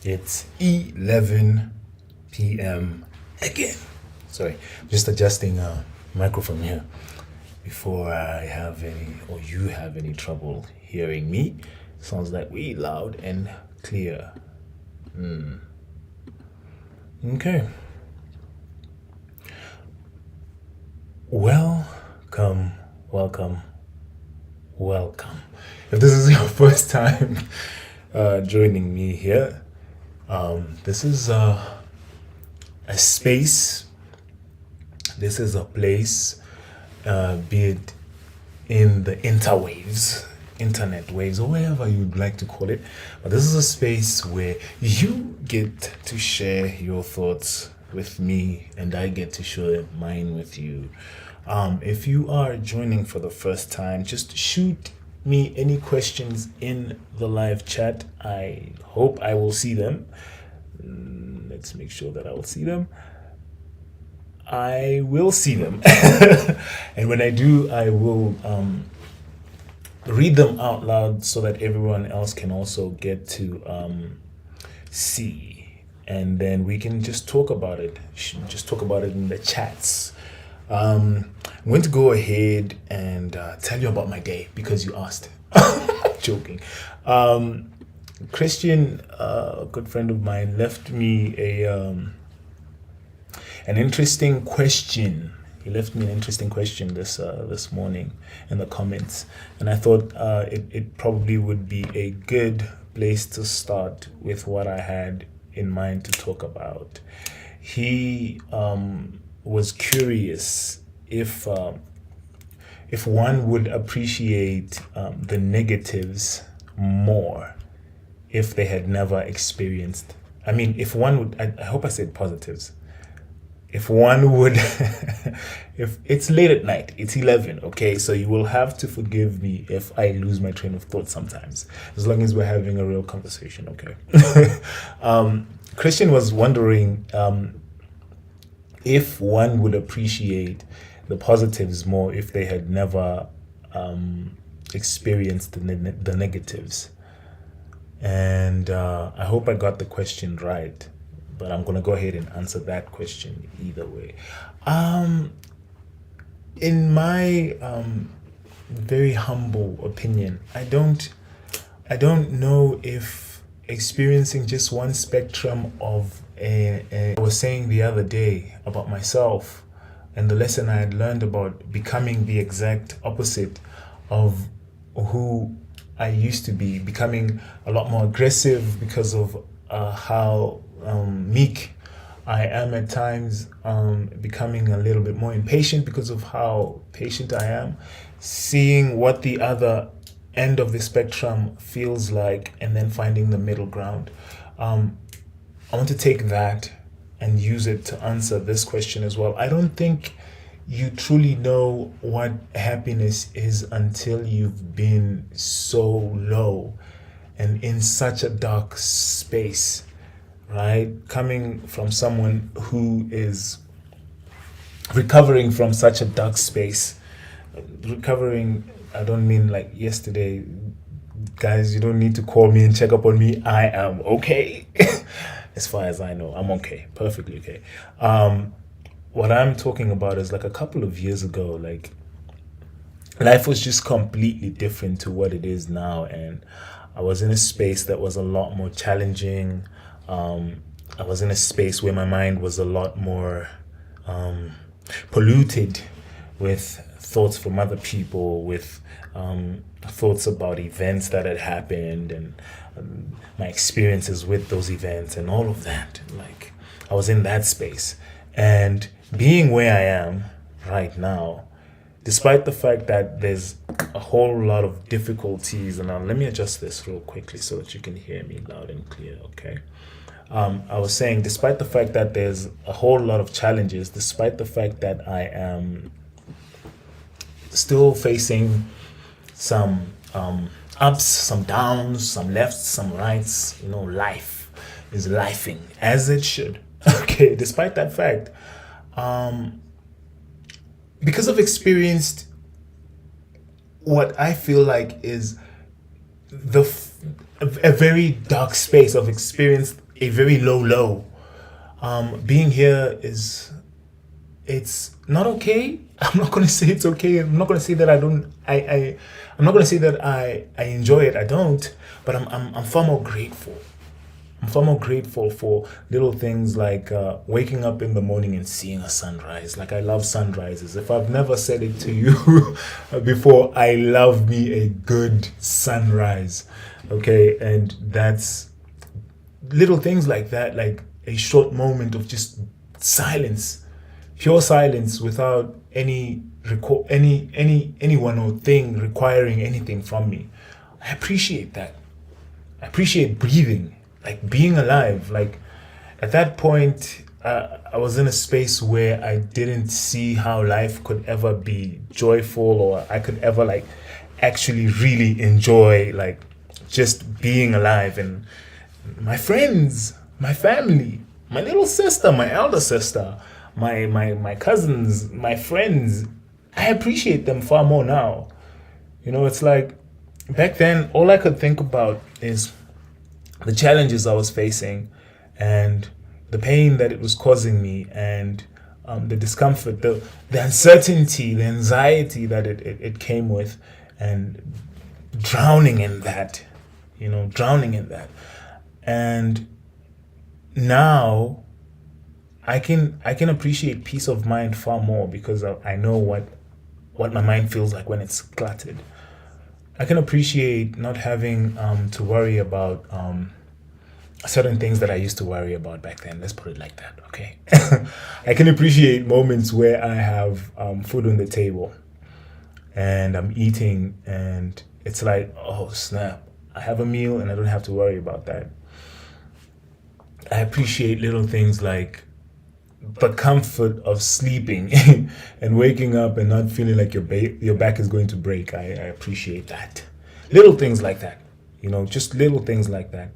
It's 11 p.m. again. Sorry, just adjusting microphone here before I have any or you have any trouble hearing me. Sounds like we loud and clear. Okay. Welcome, welcome, welcome. If this is your first time joining me here, this is a space, this is a place, be it in the interwaves, internet waves, or wherever you'd like to call it. But this is a space where you get to share your thoughts with me and I get to share mine with you. If you are joining for the first time, just shoot me any questions in the live chat. I hope I will see them. Let's make sure that I will see them. I will see them. And when I do, I will read them out loud so that everyone else can also get to see. And then we can just talk about it. Just talk about it in the chats. I'm going to go ahead and tell you about my day because you asked. Joking. Christian, a good friend of mine, left me an interesting question. He left me an interesting question this morning in the comments, and I thought it probably would be a good place to start with what I had in mind to talk about. He was curious if one would appreciate the negatives more if they had never experienced. I mean, if one would, I hope I said positives. If one would, if it's late at night, it's 11, okay? So you will have to forgive me if I lose my train of thought sometimes, as long as we're having a real conversation, okay? Christian was wondering if one would appreciate the positives more if they had never experienced the negatives. And I hope I got the question right, but I'm going to go ahead and answer that question either way. In my very humble opinion, I don't know if experiencing just one spectrum of I was saying the other day about myself and the lesson I had learned about becoming the exact opposite of who I used to be, becoming a lot more aggressive because of how meek I am at times, becoming a little bit more impatient because of how patient I am, seeing what the other end of the spectrum feels like, and then finding the middle ground. I want to take that and use it to answer this question as well. I don't think you truly know what happiness is until you've been so low and in such a dark space, right? Coming from someone who is recovering from such a dark space, recovering, I don't mean like yesterday. Guys, you don't need to call me and check up on me. I am okay. As far as I know, I'm okay, perfectly okay. What I'm talking about is like a couple of years ago, like life was just completely different to what it is now, and I was in a space that was a lot more challenging. I was in a space where my mind was a lot more polluted with thoughts from other people, with thoughts about events that had happened and my experiences with those events and all of that. Like I was in that space, and being where I am right now, despite the fact that there's a whole lot of difficulties, and let me adjust this real quickly so that you can hear me loud and clear, okay? I was saying, despite the fact that there's a whole lot of challenges, despite the fact that I am still facing some ups, some downs, some lefts, some rights, life is lifing as it should. Okay, despite that fact, because I've experienced what I feel like is a very dark space. I've experienced a very low. Being here it's not okay. I'm not gonna say it's okay. I'm not gonna say that I don't. I'm not gonna say that I enjoy it. I don't. But I'm far more grateful. I'm far more grateful for little things like waking up in the morning and seeing a sunrise. Like I love sunrises. If I've never said it to you before, I love me a good sunrise. Okay, and that's little things like that, like a short moment of just silence, pure silence without anyone or thing requiring anything from me. I appreciate that. I appreciate breathing, like being alive. Like at that point, I was in a space where I didn't see how life could ever be joyful, or I could ever like actually really enjoy like just being alive. And my friends, my family, my little sister, my elder sister, my cousins, my friends, I appreciate them far more now. You know, it's like back then, all I could think about is the challenges I was facing and the pain that it was causing me, and the discomfort, the uncertainty, the anxiety that it came with, and drowning in that, drowning in that. And now I can appreciate peace of mind far more because I know what my mind feels like when it's cluttered. I can appreciate not having to worry about certain things that I used to worry about back then. Let's put it like that, okay? I can appreciate moments where I have food on the table and I'm eating, and it's like, oh snap, I have a meal and I don't have to worry about that. I appreciate little things like the comfort of sleeping and waking up and not feeling like your back is going to break. I appreciate that. Little things like that, just little things like that.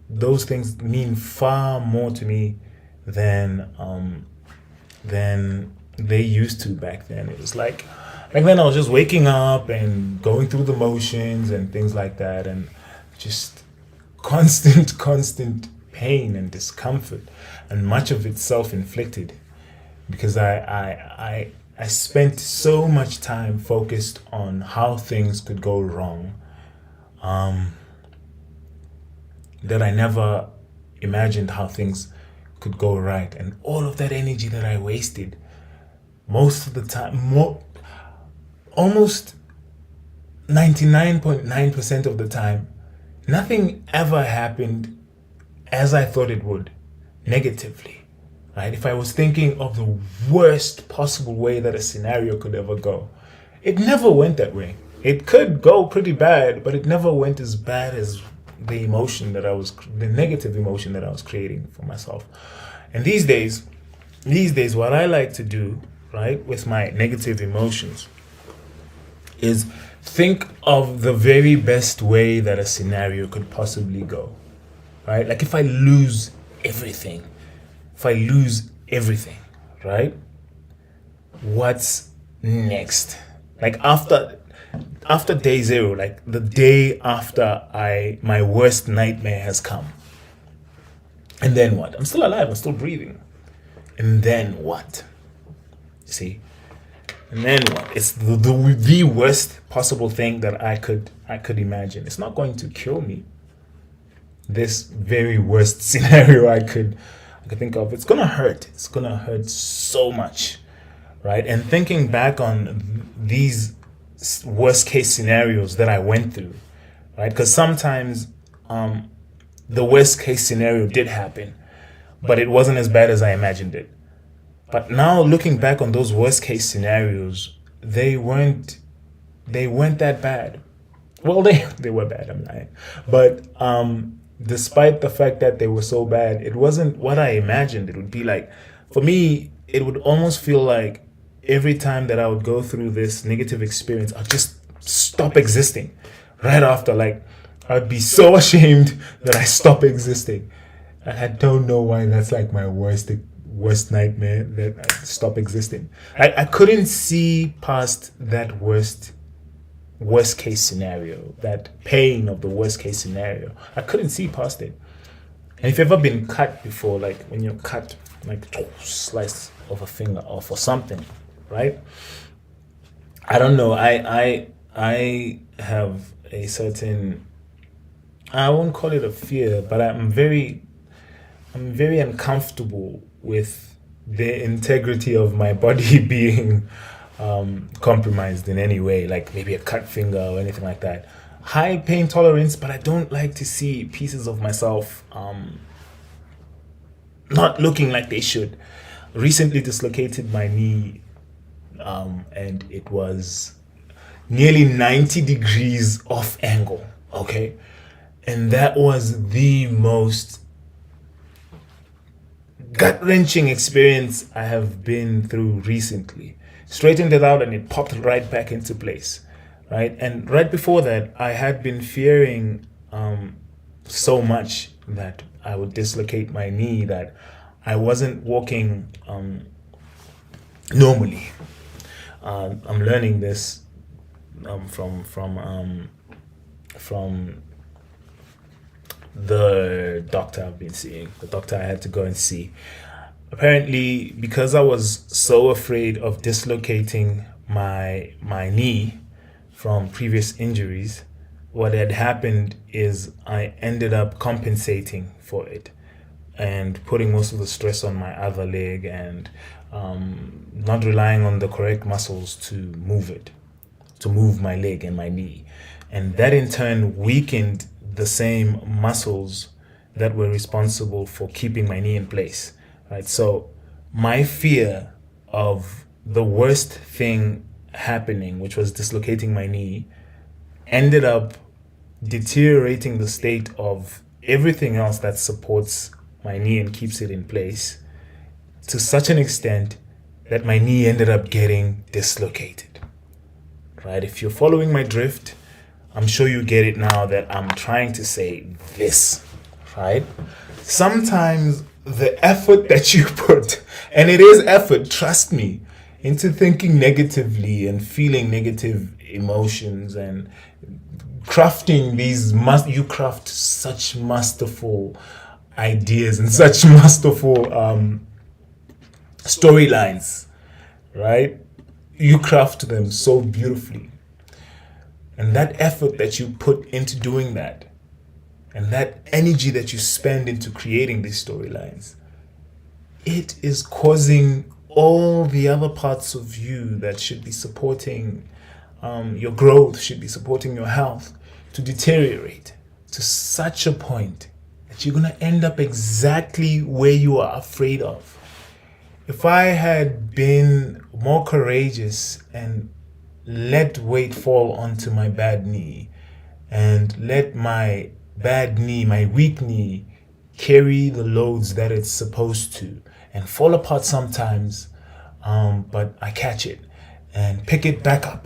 Those things mean far more to me than they used to back then. It was like back then I was just waking up and going through the motions and things like that, and just constant pain and discomfort, and much of it self-inflicted because I spent so much time focused on how things could go wrong, that I never imagined how things could go right, and all of that energy that I wasted most of the time, almost 99.9% of the time, nothing ever happened as I thought it would, negatively, right? If I was thinking of the worst possible way that a scenario could ever go, it never went that way. It could go pretty bad, but it never went as bad as the negative emotion that I was creating for myself. And these days, what I like to do, right, with my negative emotions is think of the very best way that a scenario could possibly go, right? Like if I lose everything, right? What's next? Like after day zero, like the day after my worst nightmare has come. And then what? I'm still alive, I'm still breathing. And then what? See? And then what? It's the worst possible thing that I could imagine. It's not going to kill me. This very worst scenario I could think of. It's gonna hurt. It's gonna hurt so much, right? And thinking back on these worst case scenarios that I went through, right? Because sometimes the worst case scenario did happen, but it wasn't as bad as I imagined it. But now looking back on those worst case scenarios, they weren't that bad. Well, they were bad, I'm lying. But despite the fact that they were so bad, it wasn't what I imagined it would be like. For me, it would almost feel like every time that I would go through this negative experience, I'd just stop existing right after. Like, I'd be so ashamed that I stop existing. And I don't know why that's like my worst nightmare, that I stop existing. I couldn't see past that worst worst case scenario, that pain of the worst case scenario. I couldn't see past it. And if you've ever been cut before, like when you're cut, like slice of a finger off or something, right? I don't know. I have a certain, I won't call it a fear, but I'm very uncomfortable with the integrity of my body being compromised in any way, like maybe a cut finger or anything like that. High pain tolerance, but I don't like to see pieces of myself not looking like they should. Recently dislocated my knee, and it was nearly 90 degrees off angle. Okay. And that was the most gut wrenching experience I have been through recently. Straightened it out and it popped right back into place. Right. And right before that, I had been fearing so much that I would dislocate my knee that I wasn't walking normally. I'm learning this from the doctor I've been seeing, the doctor I had to go and see. Apparently, because I was so afraid of dislocating my knee from previous injuries, what had happened is I ended up compensating for it and putting most of the stress on my other leg and not relying on the correct muscles to move my leg and my knee. And that in turn weakened the same muscles that were responsible for keeping my knee in place. Right. So my fear of the worst thing happening, which was dislocating my knee, ended up deteriorating the state of everything else that supports my knee and keeps it in place to such an extent that my knee ended up getting dislocated. Right? If you're following my drift, I'm sure you get it now that I'm trying to say this, right? Sometimes the effort that you put, and it is effort, trust me, into thinking negatively and feeling negative emotions and crafting you craft such masterful ideas and such masterful storylines, right? You craft them so beautifully. And that effort that you put into doing that, and that energy that you spend into creating these storylines, it is causing all the other parts of you that should be supporting your growth, should be supporting your health, to deteriorate to such a point that you're going to end up exactly where you are afraid of. If I had been more courageous and let weight fall onto my bad knee and let my bad knee, my weak knee, carry the loads that it's supposed to and fall apart sometimes, but I catch it and pick it back up,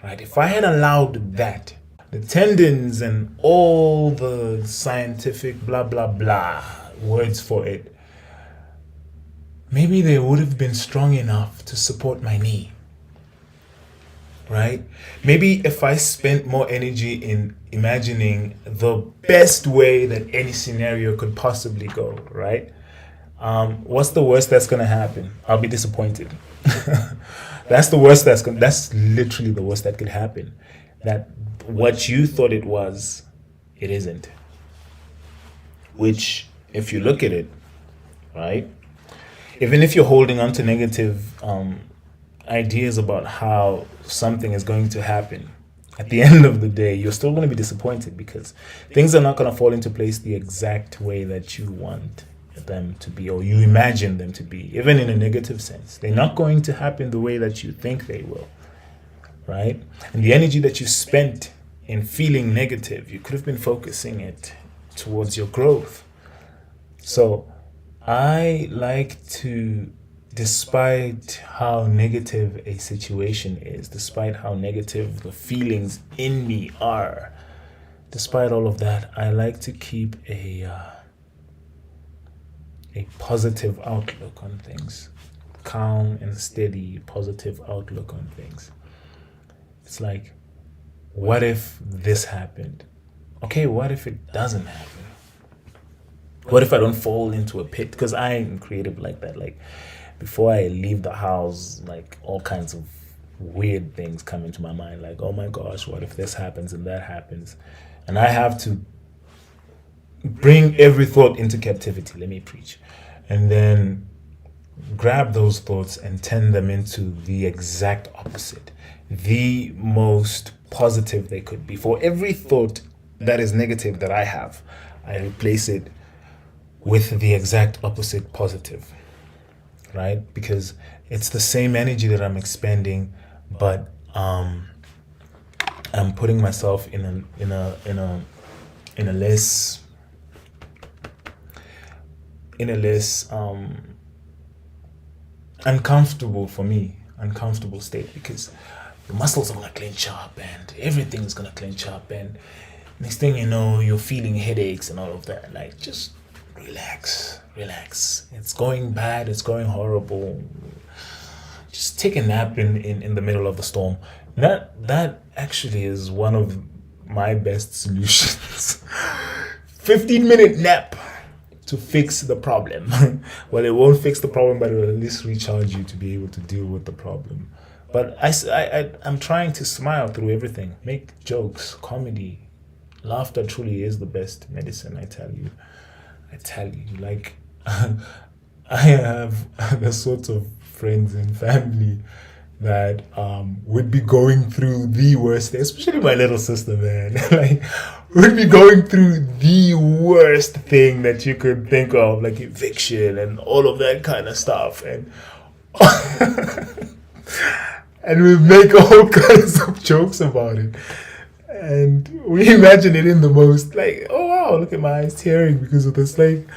right? If I had allowed that, the tendons and all the scientific blah, blah, blah words for it, maybe they would have been strong enough to support my knee. Right? Maybe if I spent more energy in imagining the best way that any scenario could possibly go, right? What's the worst that's gonna happen? I'll be disappointed. That's the worst that's literally the worst that could happen. That what you thought it was, it isn't. Which, if you look at it, right? Even if you're holding on to negative ideas about how something is going to happen, at the end of the day, you're still going to be disappointed because things are not going to fall into place the exact way that you want them to be or you imagine them to be, even in a negative sense. They're not going to happen the way that you think they will, right? And the energy that you spent in feeling negative, you could have been focusing it towards your growth. So I like to, despite how negative a situation is, despite how negative the feelings in me are, despite all of that, I like to keep a positive outlook on things, calm and steady, positive outlook on things. It's like what if this happened? Okay, what if it doesn't happen? What if I don't fall into a pit? Because I am creative like that. Like before I leave the house, like all kinds of weird things come into my mind. Like, oh my gosh, what if this happens and that happens? And I have to bring every thought into captivity. Let me preach. And then grab those thoughts and turn them into the exact opposite, the most positive they could be. For every thought that is negative that I have, I replace it with the exact opposite positive, right? Because it's the same energy that I'm expending, but I'm putting myself in a less uncomfortable for me, uncomfortable state, because the muscles are gonna clench up and everything's gonna clench up, and next thing you know, you're feeling headaches and all of that. Like, just relax, relax. It's going bad, it's going horrible. Just take a nap in the middle of the storm. That actually is one of my best solutions. 15-minute nap to fix the problem. Well, it won't fix the problem, but it will at least recharge you to be able to deal with the problem. But I'm trying to smile through everything, make jokes, comedy. Laughter truly is the best medicine, I tell you. I tell you, like, I have the sorts of friends and family that would be going through the worst thing, especially my little sister, man. Like, would be going through the worst thing that you could think of, like eviction and all of that kind of stuff. And and we make all kinds of jokes about it. And we imagine it in the most, like, oh wow, look at my eyes tearing because of this. Like,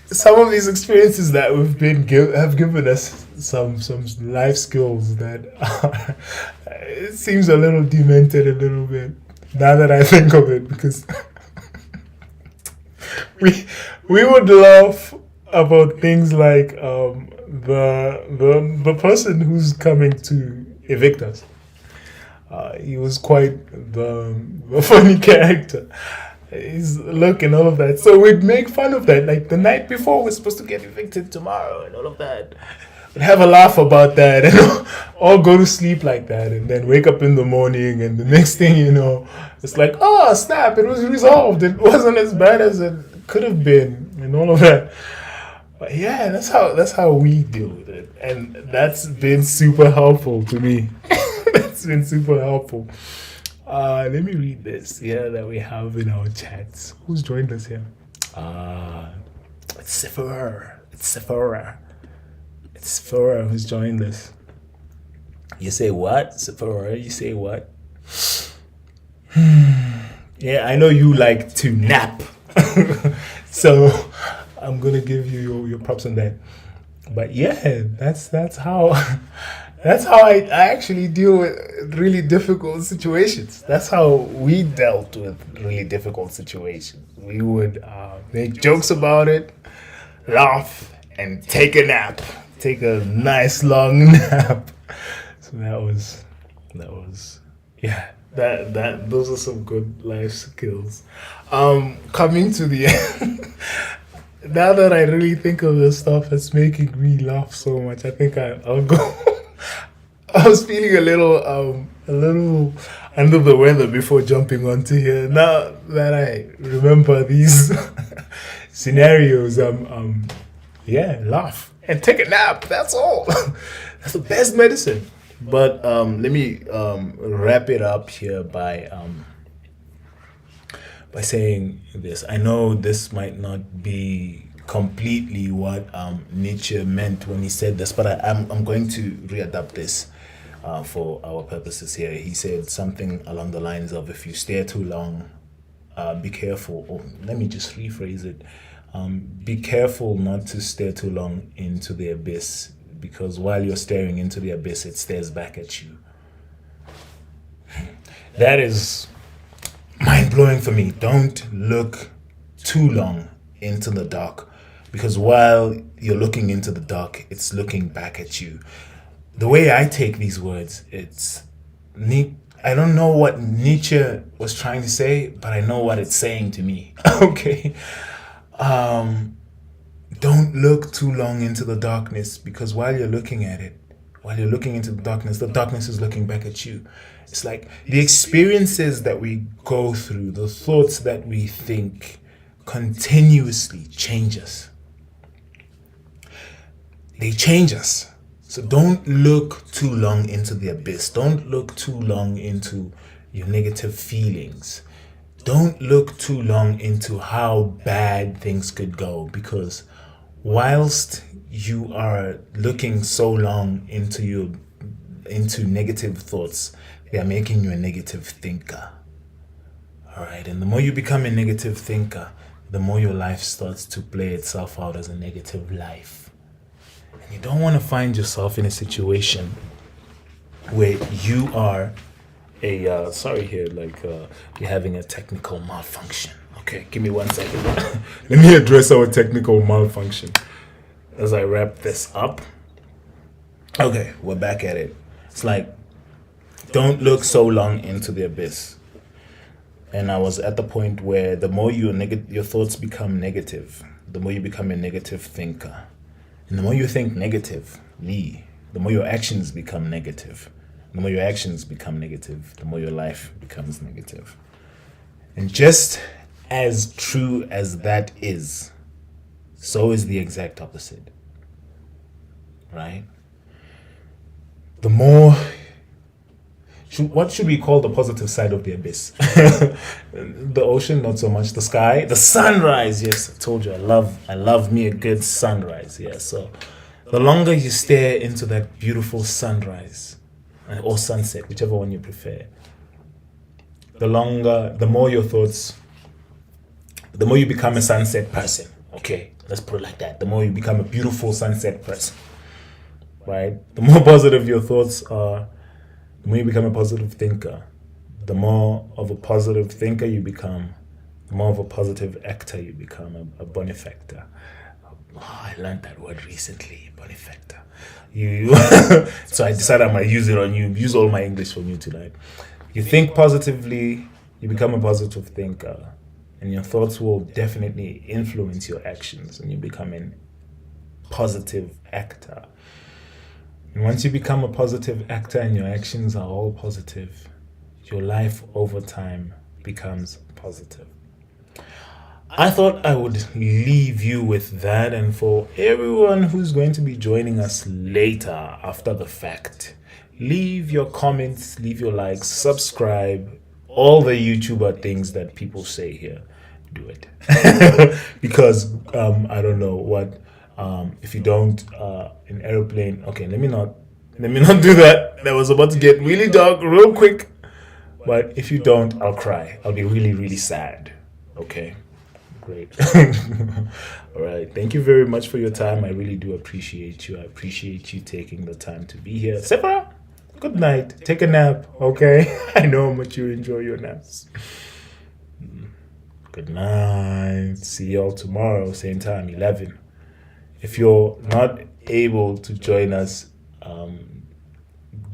some of these experiences that we've been have given us some life skills that it seems a little demented a little bit now that I think of it, because we would laugh about things like the person who's coming to evict us. He was quite the funny character. His look and all of that. So we'd make fun of that. Like, the night before, we're supposed to get evicted tomorrow and all of that. We'd have a laugh about that and all go to sleep like that, and then wake up in the morning, and the next thing you know, it's like, oh snap, it was resolved. It wasn't as bad as it could have been and all of that. But yeah, that's how we deal with it. And that's been super helpful to me. That's been super helpful. Let me read this here that we have in our chats. Who's joined us here? It's Sephora. It's Sephora who's joined us. You say what? Sephora, you say what? Yeah, I know you like to nap. So I'm gonna give you your props on that. But yeah, that's how I actually deal with really difficult situations. That's how we dealt with really difficult situations. We would make jokes about it, laugh, and take a nap. Take a nice long nap. So that was yeah. That those are some good life skills. Coming to the end. Now that I really think of this stuff, it's making me laugh so much. I think I'll go. I was feeling a little under the weather before jumping onto here. Now that I remember these scenarios, yeah, laugh and take a nap. That's all. That's the best medicine. But let me wrap it up here by saying this. I know this might not be completely what Nietzsche meant when he said this, but I'm going to readapt this for our purposes here. He said something along the lines of, if you stare too long, be careful. Or let me just rephrase it. Be careful not to stare too long into the abyss, because while you're staring into the abyss, it stares back at you. That is mind-blowing for me. Don't look too long into the dark, because while you're looking into the dark, it's looking back at you. The way I take these words, I don't know what Nietzsche was trying to say, but I know what it's saying to me. Okay. Don't look too long into the darkness, because while you're looking at it, while you're looking into the darkness is looking back at you. It's like the experiences that we go through, the thoughts that we think continuously change us. They change us. So don't look too long into the abyss. Don't look too long into your negative feelings. Don't look too long into how bad things could go, because whilst you are looking so long into negative thoughts, they are making you a negative thinker. All right, and the more you become a negative thinker, the more your life starts to play itself out as a negative life. And you don't want to find yourself in a situation where you are you're having a technical malfunction. Okay, give me 1 second. Let me address our technical malfunction as I wrap this up. Okay, we're back at it. It's like, don't look so long into the abyss. And I was at the point where the more your thoughts become negative, the more you become a negative thinker. And the more you think negatively, the more your actions become negative. The more your actions become negative, the more your life becomes negative. And just as true as that is, so is the exact opposite. Right? The more... what should we call the positive side of the abyss? The ocean, not so much. The sky, the sunrise. Yes, I told you I love me a good sunrise. Yeah, so the longer you stare into that beautiful sunrise or sunset, whichever one you prefer, the more your thoughts, the more you become a sunset person. Okay, let's put it like that. The more you become a beautiful sunset person, right? The more positive your thoughts are, the more you become a positive thinker. The more of a positive thinker you become, the more of a positive actor you become, a benefactor. Oh, I learned that word recently, benefactor. So I decided I might use it on you, use all my English on you tonight. You think positively, you become a positive thinker, and your thoughts will definitely influence your actions, and you become a positive actor. And once you become a positive actor and your actions are all positive, your life over time becomes positive. I thought I would leave you with that, and for everyone who's going to be joining us later after the fact, leave your comments, leave your likes, subscribe, all the YouTuber things that people say here. Do it. Because I don't know what if you don't an airplane. Okay, let me not do that. That was about to get really dark real quick. But if you don't, I'll cry. I'll be really, really sad. Okay. Great. All right. Thank you very much for your time. I really do appreciate you. I appreciate you taking the time to be here. Sephora, good night. Take a nap. Okay. I know how much you enjoy your naps. Good night. See y'all tomorrow, same time, 11. If you're not able to join us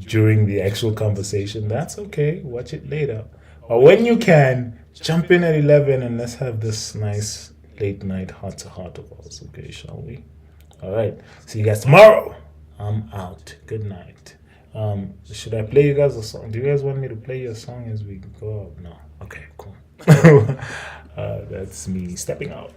during the actual conversation, that's okay. Watch it later. Or when you can, jump in at 11 and let's have this nice late night heart-to-heart of ours, okay, shall we? All right. See you guys tomorrow. I'm out. Good night. Should I play you guys a song? Do you guys want me to play you a song as we go out? No. Okay, cool. That's me stepping out.